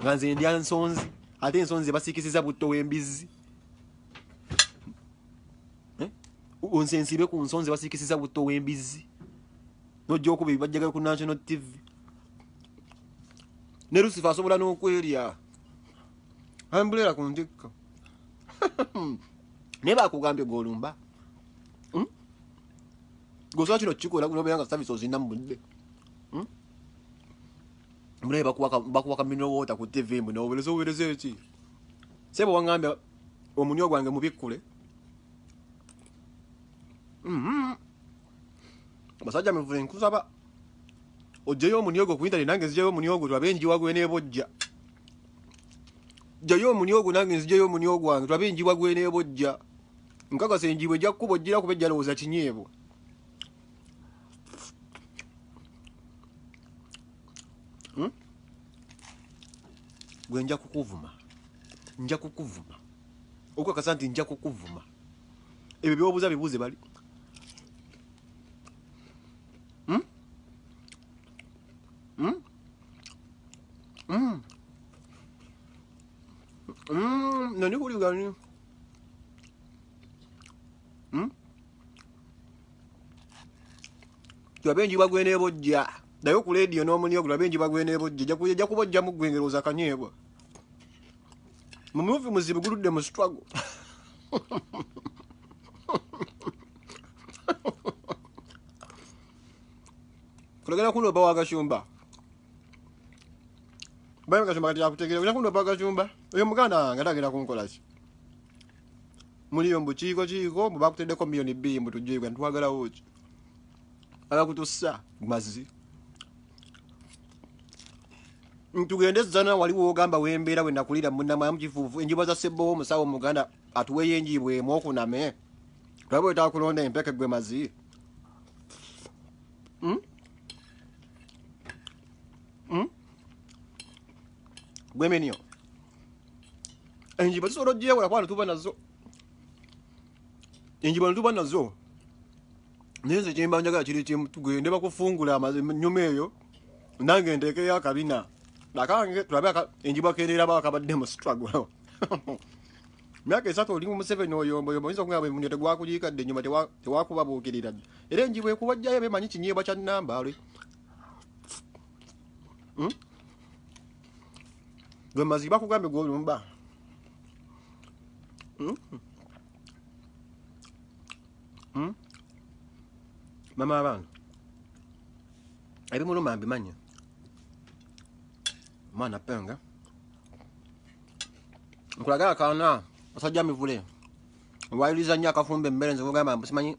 nga nze ndya nsonzi ate ensonzi basiikisiza butto w'embizzi onsensibe ku nsonzi basiikisiza butto w'embizzi nojja okuba ebibajjagala ku National TV ne Lucifer asobola n'okwerya ambulera ku ntikko ne bakugambye golumba gosa kino kikola kuno byanga service ozina mbudde mune bakuwaka mineral water ku TV mune obereze eki sebo wangambye omunyo gwange mubikkule basajja mivule nkusaba ojeyo omunyogo ku internet nange nzijeyo omunyogo twabenji wagwe nebojja jayo omunyogo nange nzijeyo omunyogo wange twabenji wagwe nebojja nkaga senjibwe jja kubojjira kubejja loza kinyeebo gwe nja kukuvuma okukakasa nti nja kukuvuma ebyo byobuuza bibuuze bali nani kuli gani twabenji bagwene bojja dayo ku radio n'omunyo twabenji bagwene bojja jja kubojja mu gwengeroza kanyeebwa mu movie muzibu guludde mu struggle kulagala kuno bawa gashumba bayo gashumba kati yakutegeera kuno bawa gashumba oyo muganda ngatagera kunkola ki muliyo mbukiiko kiiko mubakuteddeko milioni 2 mutujjibwa ntwagala woki agakutussa mazzi ntugende zana waliwo ogamba wembeera we nakulira munnama mukifuufu enjibwa za Ssebbowo omusawo muganda atuweyo enjibwa emu okuname twaba etakulonda empeke gwe mazzi gwemenyo enjibwa tusobola ogyewola kuba netuba nazo enjibwa netuba nazo naye nze kyemba njagala kiri kimu tugende bakufungula ennyuma eyo nange nteekeyo akabina nakange tulabe enjibwa kenera bakabadde mu struggle myaka 3 oli mu Museveni oyombo oyinza okugamba munyo tegwakuliikadde ennyuma tewakubabuukirira era enjibwa ekubajjayo bemanyi kinyeebwa kya Nambale gwe mazzi bakugambye gwolumba mama abaana ebimuluma mbimanyi mwana penga nkulaga akaana asajja mivule wayiriza nnyo akafumba emmere nze kugamba simanyi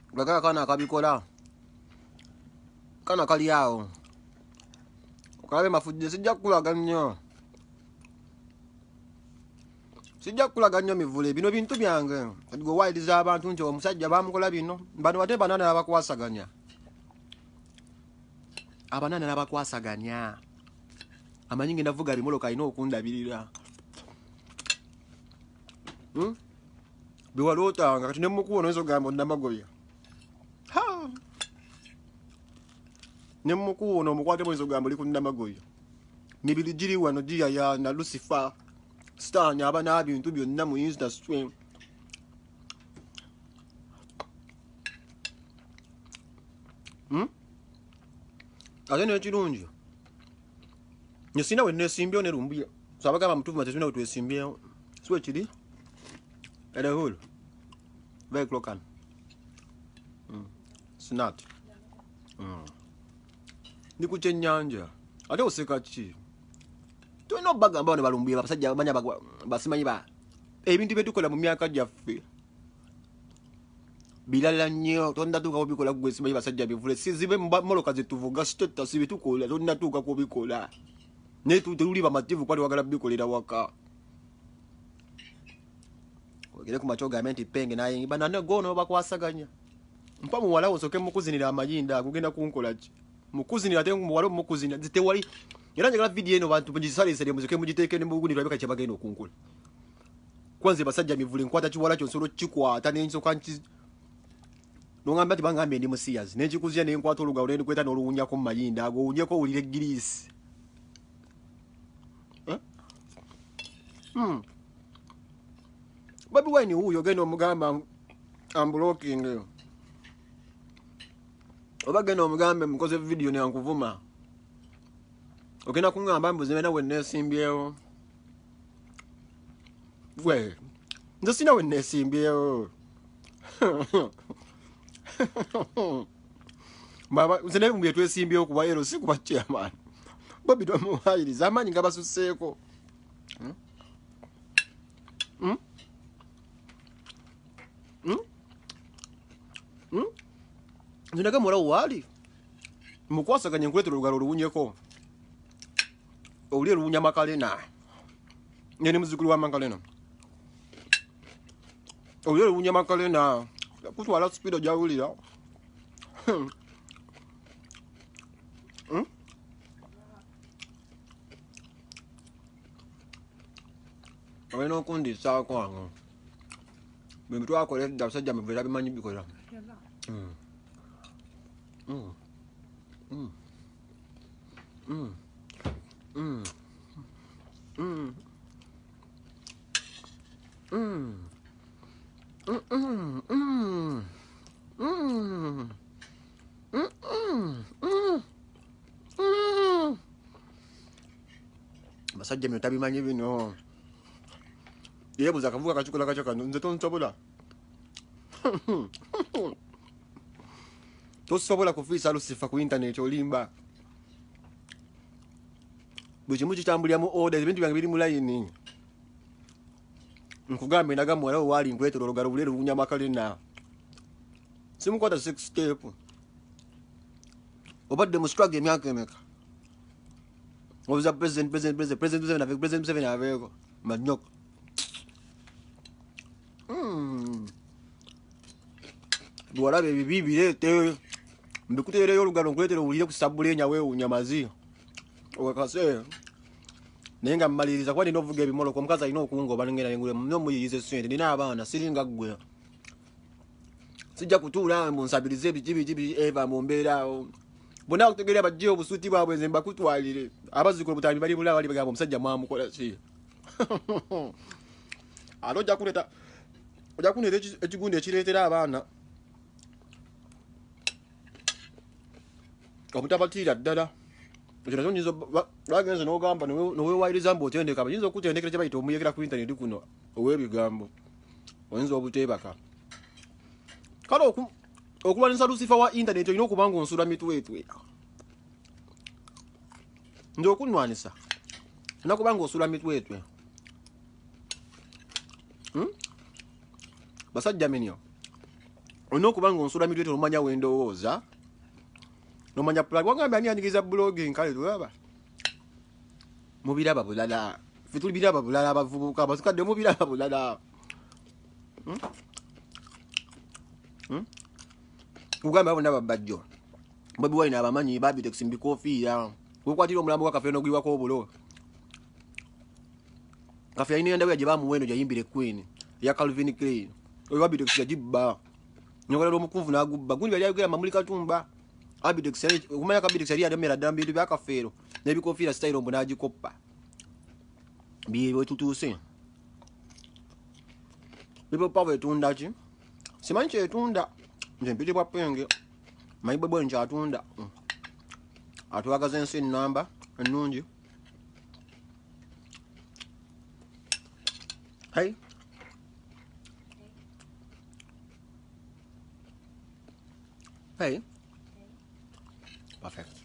nkulaga akaana akabikola kana kali awo okalabe mafujje sijja kukulaga nnyo mivule bino bintu byange kati gwe wayiriza abantu nti omusajja bamukola bino bano bate banana n'abakwasaganya amanyi ngenda vuga bimoloka alina okundabirira biwalootanga kati nemukuwo noyinza okugamba onnamagoya nemukuwo nomukwate moyinza okugamba oli ku nnamagoya mibiri giri wano giyayana Lucifer Stan aba n'abintu byonna mu Insta stream ate n'ekirungi nesina we nesimbyewo ne lumbuya so abagamba mutuvu matesina we twesimbyewo siwe kiri erehulu very clocan snat ndi ku kyennyanja ate oseka ki tulina obagamba bano balumbuye basajja bamanya basimanyi ebintu byetukola mu myaka gyaffe bilala nnyo tonnatuuka kubikola gwe simanyi basajja bivule sizibe moloka zetuvuga siteta sibitukola tonnatuuka kubikola naye tululi bamativu kwali wagala bikolera waka ogere ku macho gamenti penge naye banana gono bakwasaganya mpa muwala osoke mukuzinira amayinda kugenda kunkola ki mukuzinira ate muwala mukuzinira zitewali era njagala video eno bantu mugisalesere muzoke mugiteeke ne mugunira beka kye bagenda okunkola kwanze basajja mivule nkwata kiwala kyonsolo kikwata n'ensoka nki nongamba ati bangambe ndi musiyazi n'ekikuzya n'enkwata olugawo n'endi kweta n'oluwunyako mu mayinda ago owunyeko owulire girisi Baby wine huyo genda omugamba amblocking oba genda omugambe mukoze video ne ankuvuma ogenda kungamba mbuzi mena we nesimbyewo we nze sina we nesimbyewo mama nze naye mubye twesimbyewo kuba ero si kuba chairman Bobby twamuwayiriza amaanyi nga basuseeko nze nagamulawo waali mukwasaganye nkuleetera olugalo oluwunyeko oli oluwunya Makalena nyeni muzukulu wa Makalena oli oluwunya Makalena kutwala speedo jawulira olina okundisaako awo bwe twakola edda abasajja mubeera bimanyi bikola basajja bino tabimanyi bino yebuza akavuga kachukola kacho kano nze tonsobola tosobola kufiisa Lucifer ku internet olimba bwe kimu kitambulira mu order ebintu byange biri mu line nkugambe nagamwala wali nkwetera olugalo bulero lunya Makalena simukwata 6 step obadde mu struggle emyaka emeka obuza president aveko manyoko duwalabe ebibi bireete mbikuteereyo olugalo nkuleetera owulire ku sabbuleenya weewuunya mazi okakase naye nga mmaliriza kuba nina ovuga ebimoloka omukazi alina okungoba ngenda nengule nomuyiyiza esente nina abaana siringa ggwe sijja kutuula munsabirize biki eva mu mbeeraawo bonna kutegeera bajje obusuuti bwabwe nze mbakutwalire abazzukulu butambi bali bulaba bali bagamba omusajja mwamukola ki ate ojja kuleeta ekigundi ekireetera abaana obutabatiira ddala ekyo nakyo nyinza bagenze n'ogamba noweewayiriza mbu otendeka bayinza okutendekera kye bayita omuyekera ku intaneti kuno ow'ebigambo oyinza obuteebaka kale okulwanisa Lucifer wa intaneti olina okuba nga onsula mitwetwe nze okunwanisa olina kuba nga osula mitwetwe basajja menyo olina okuba nga onsula mitwetwe nomanya wendowooza nomanya plug wagambye ani yanyigiza blogging kale tulaba mubiraba bulala ffe tuli biraba bulala abavubuka abasukadde mubiraba bulala kugamba bonna babajjo Bobi Wine abamanyi babitex mbikofiira kukwatira omulambo wa Kafeero n'ogwiwako obulo Kafeero alina endawo gye bamuwendo gyayimbire Queen ya Calvin Klein oyo babitex yagibba nyokolera omukuvu n'agubba gundi yali ayogera Mamuli Katumba Abitex kumanya Kabitex yali adamera ddala bintu bya Kafeero n'ebikofiira style ombo n'agikoppa biwe tutuuse bibo pawe etunda ki simanyi kyetunda nze mpitibwa Penge mayibwe bwe nkyatunda atwagaza ensi ennamba ennungi hey hey perfect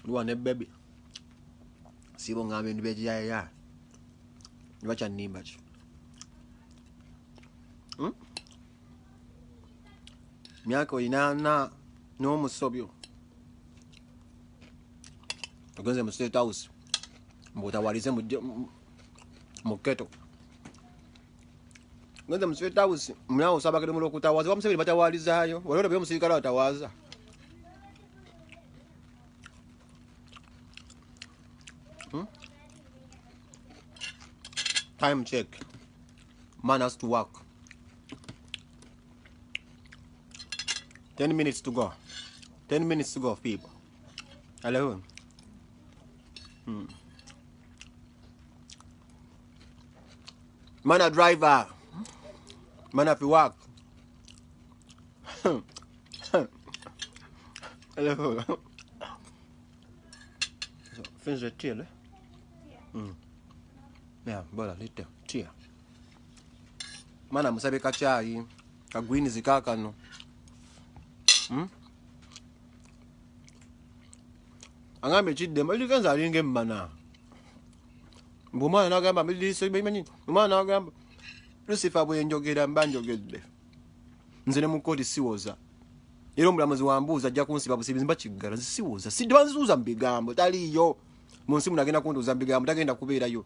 luwa ne baby sibo ngambe ndibejaya nibacha nimba ki myaka inana n'omusobyo ogenze mu State House mbutawalize mu keto ogenze mu State House mnyawo sabagere mulo kutawaza bamusebeni batawalizaayo walora byo musirikala batawaza time check man has to work 10 minutes to go 10 minutes to go people hello man a driver man have to work hello so finish the tail Yeah, bola lite. Tia. Mana musabe kachai. Kagwini zikakano. Angambe chidde mali kanza alinge mmana. Mbumana nagamba milise bimanyi. Mbumana nagamba Lucifer bwe njogera mbanjogedde. Nze ne mukoti siwoza. Era omulamuzi wambuuza ajja kunsiba busibizi mbakiggala siwoza. Sidde banzuuza mu bigambo taliyo. Mu nsi munagenda kuntuuza mu bigambo tagenda kubeerayo.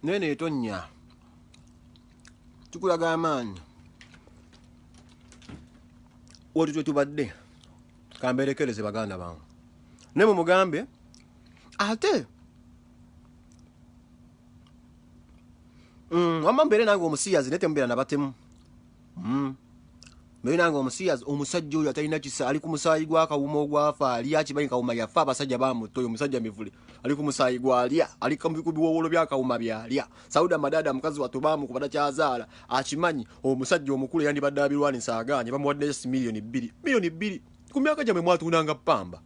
Nene etonya. Tukulaga amaanyi. Watu twetubadde. Kamberekereze baganda bangu. Ne mu mugambe ate wamma mbere nange omusiyazi nete mbera nabatemu. Mbere nange omusiyazi omusajja oyo atalina kisa ali ku musaayi gw'akawuma ogwafa ali akimanyi kawuma yafa abasajja bamutoyo omusajja mivule ali ku musaayi gwalya ali ku biwowolo by'akawuma byalya Sauda Madada mukazi watu bamukubata kyazaala akimanyi omusajja omukulu yandibadde abirwanisa aganye bamuwadde milioni 2 ku myaka gyamwe mwatunanga pamba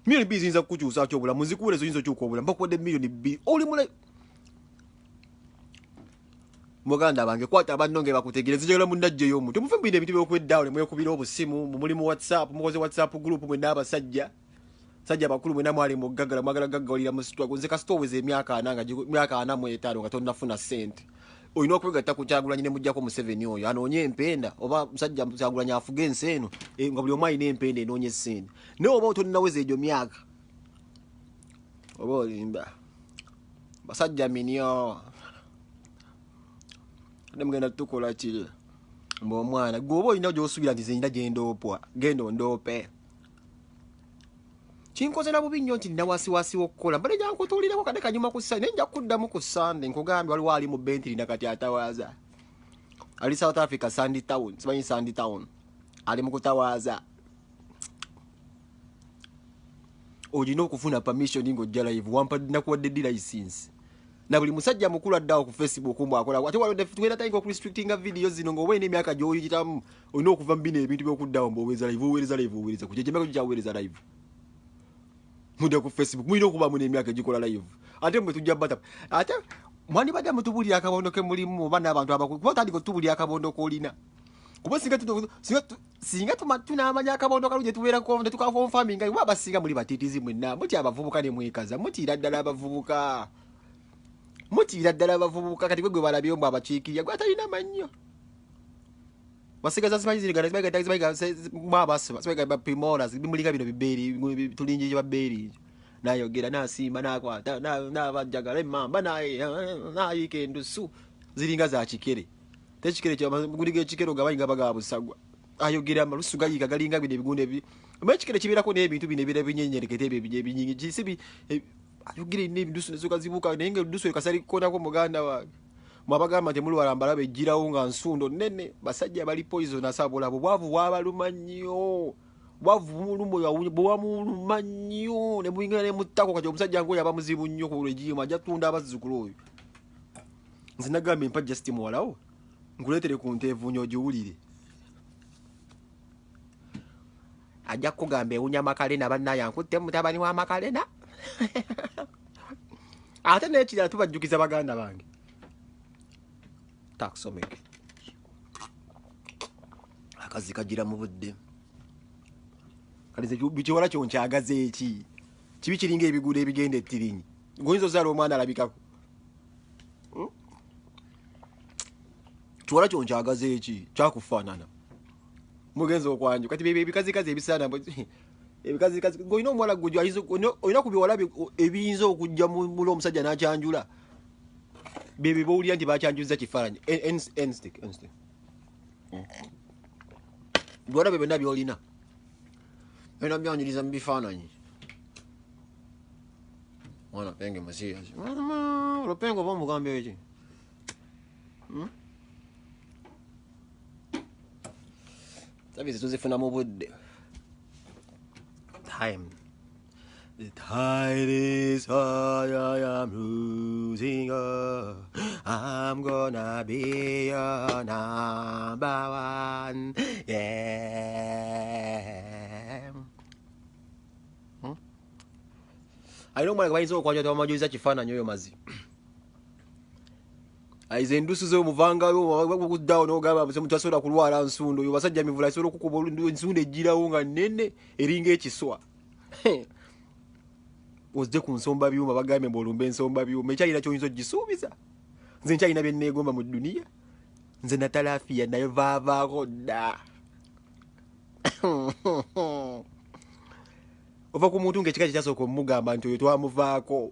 milioni 2 ziyinza kukukyusa kyobulamu nzikuwerezo yinza okyuka obulamu bakuwadde milioni 2 oli mule Muganda bange kwata abannonge bakutegereza njagala munnajje y'omuntu mufumbire ebintu by'okweddawo ne mwekubira obusimu muli mu WhatsApp mukoze WhatsApp group mwe n'abasajja sajja bakulu mwe namwali mu gaggala mwagala gaggawalira mu sitwa nze kasita oweze emyaka 4 mu 5 nga tonnafuna sente oyina okwegatta ku Kyagulanyi ne mujjako Museveni oyo anoonye empenda oba musajja Kyagulanyi afuga ensi eno nga buli omu alina empenda enoonye sente naye oba tonnaweza egyo myaka oba olimba basajja minyo mugenda tukola ki mb'omwana gwoba olina gy'osubira nti nze gyendoopwa genda ondoope kinkoze na bubi nnyo nti nina wasiwasi w'okukola mbale gyankutuulireko kadde kanyuma ku Sunday nja kuddamu ku Sunday nkugambye waliwo ali mu Bentley nakati atawaaza ali South Africa Sandy Town simanyi Sandy Town ali mu kutawaaza olina okufuna permission ng'ojja live wampadde nakuwadde ddi license na buli musajja mukulu addawo ku Facebook mbwakola ate waliwo twera tayinga ku restrictinga video zino ng'oba n'emyaka gy'oyitamu olina okuva mu bino ebintu by'okuddawo mb'oweereza live ku kyekyo kyaweereza live mudde ku Facebook mulina okuba mu n'emyaka egikola live ate mwe tujja bata ate mwandibadde mutubulira akabondo ke mulimu oba n'abantu abakulu kuba otandika otubulira akabondo k'olina kuba singa tunaamanya akabondo kalungi tubeerako ne tukakonfaminga oba abasinga muli batiitizi mwenna mutya abavubuka ne mwekaza mutiira ddala abavubuka kati gwe balabyeyo mbu abakiikirya gwe atalina mannyo basigaza simanyi zirigana sibaga pimolas bimulinga bino bibeeri tulingi babeeri nayogera nasimba nakwata nabajjagala emmamba nayiika endusu ziringa za kikere tekikere guliga ekikere ogabayinga baga busagwa ayogera amalusu gayiika galinga bino ebigundo ekikere kibeerako n'ebintu bino ebira binyenyerekete ebyo ebinyingi kisibi ayogere n'ebindusu nezoka zibuuka naye nga endusu ekasali kukonako muganda wange mwabagamba nti muli walambala begirawo nga nsundo nene basajja bali poison asabola bwavu bwabaluma nnyo bwavu bwamuluma nnyo ne muyingira ne muttako kati omusajja ngoyo aba muzibu nnyo ku regime ajja tunda abazzukulu oyo nze nagambye mpa just muwalawo nkuleetere ku nteevuunyo ogiwulire ajja kugamba ewunya Makalena bannaye ankutte mutabani wa Makalena ate n'ekirala tubajjukiza baganda bange taksomeke akazi kagira mu budde kalize bikiwala kyonkyagaze eki kibi kiringa ebiguudo ebigenda ettirinyi ngoyinza ozaala omwana alabikako kiwala kyonkyagaze eki kyakufaanana mugenza okwanju kati ebikazikazi ebisaana ebikazikazi ngoyina omuwala gwe olina ku biwala ebiyinza okujja mula omusajja n'akyanjula bebe bowulira nti bakyanjuliza kifaananyi enstik biwala bye byonna byolina byonna byanjuliza mu bifaananyi mwana penge musiyasi olupengo oba omugambye eki savisi tuzifuna mu budde time the tide is high I am losing her. I'm gonna be your number one. Yeah. Alina omwana gwe bayinza okwanja tebamajuliza kifaananyi oyo mazi. Aize endusu z'omuvangayo bakuddawo n'ogamba se mutasobola kulwala nsundo oyo basajja mivula isobola okukuba ensundo ejjirawo nga nnene eringa ekiswa. Ozze ku nsomba byuma bagambye mbolumba ensomba byuma ekyalina ky'oyinza ogisuubiza. Nze nkyalina bye nneegomba mu dduniya. Nze natalaafiya naye vaavaako dda. Ova ku muntu ng'ekika kyasooka omugamba nti oyo twamuvaako.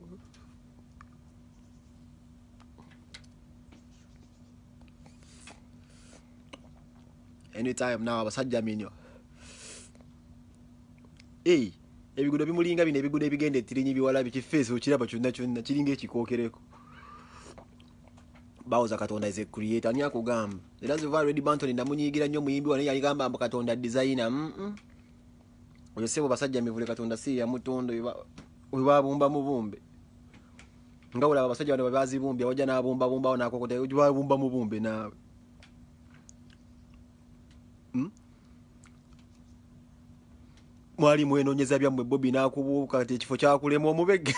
Anytime now abasajja minyo. Ebigudo bimulinga bino ebigudo ebigenda ettirinyi biwala bikifeesi okiraba kyonna kyonna kiringa ekikookereko. Bawuza Katonda is a creator ani akugamba. Era nze Already Banton namunyiigira nnyo muyimbi wano yaligamba mbu Katonda designer. Oyo sebo basajja mivule Katonda si ya mutondo we babumba mubumbe. Nga olaba abasajja bano bazibumbya wajja n'abumba bumbawo n'akokota oyo babumba mubumbe naawe. Mwali mwenonyeza byammwe Bobby n'akubuuka kati ekifo kyakulema omubege.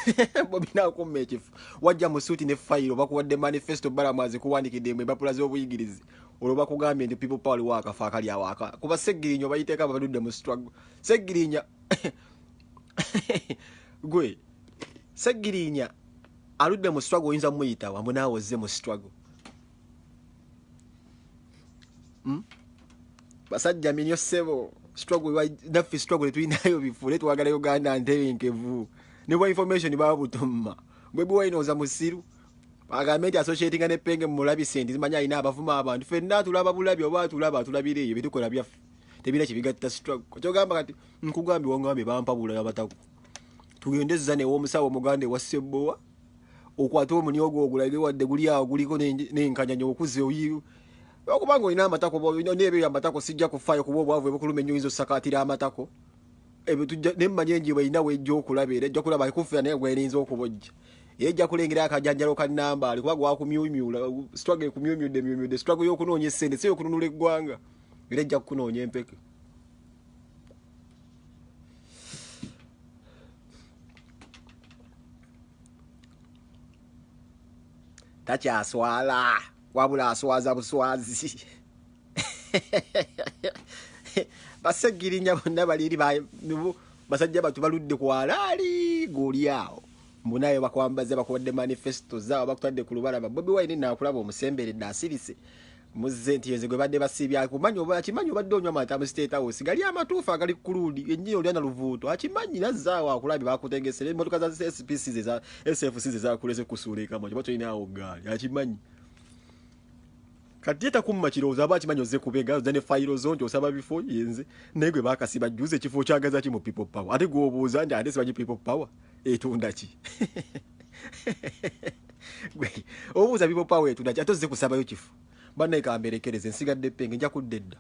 Bobby n'akumma ekifo. Wajja mu suuti ne fayiro bakuwadde manifesto balamazi kuwandikidde mu empapula z'obuyigirizi. Olwo bakugambye nti people power wakafa akali awaka. Kuba Seggirinya bayiteeka baludde mu struggle. Seggirinya gwe Seggirinya aludde mu struggle oyinza muyita wambu naawe ozze mu struggle. Basajja minyo sebo struggle naffe struggle tulinayo bifule twagala Uganda ntebenkevu ne bwa information babutumma bwebi wainoza musiru agambe nti associating ne penge mulabi sendi zimanya ina abavuma abantu fenna tulaba bulabi oba tulaba tulabire ebyo bitukola byaffe tebira kibigatta struggle kyogamba kati nkugambi wangambe bampa bulaya batako tugendeza ne womusawo mugande wa Sebowa okwata omunyogo ogulage wadde guli awo guliko n'enkanyanyo okuze oyiru okubanga olina amatako n'ebyo amatako sijja kufaayo kuba obwavu ebukuluma ennyo oyinza osakaatira amatako ebyo tujja nemmanya enjiba erina wejja okulaba era ejja kulaba ekufa naye gwerinza okubojja era ejja kulengera akajanjalo ka namba kuba gwakumyumyula struggle kumyumyudde struggle y'okunoonya essente si y'okununula eggwanga era ejja kukunoonya empeke. Takyaswala wabula aswaza buswazi. Baseggirinya bonna baliri basajja batu baludde ku alaali goli awo munayo bakwambaze bakuwadde manifesto zaawo bakutadde ku lubalaba. Bobby Wine naakulaba omusemberedde asirise muzze nti yenze gwe badde basibya kumanyi oba akimanyi obadde onywa amata mu State House gali amatuufu agali ku ludi ennyini olyana luvuuto akimanyi nazzaawo akulabi bakutegesera emmotoka za SPC za SFC zakulese kusuula ekamoja batolinawo gaali akimanyi kati yeta kumma kirowoozo aba akimanyi ozze kubega ozza ne fayiro zo nti osaba bifo yenze naye gwe baakasiba jjuze ekifo kyagaza ki mu people power ate gw'obuuza nti ate sibanyi people power etunda ki gwe obuuza people power etunda ki ate ozze kusabayo kifo bannaye kamberekereze nsigadde penge nja kudda edda.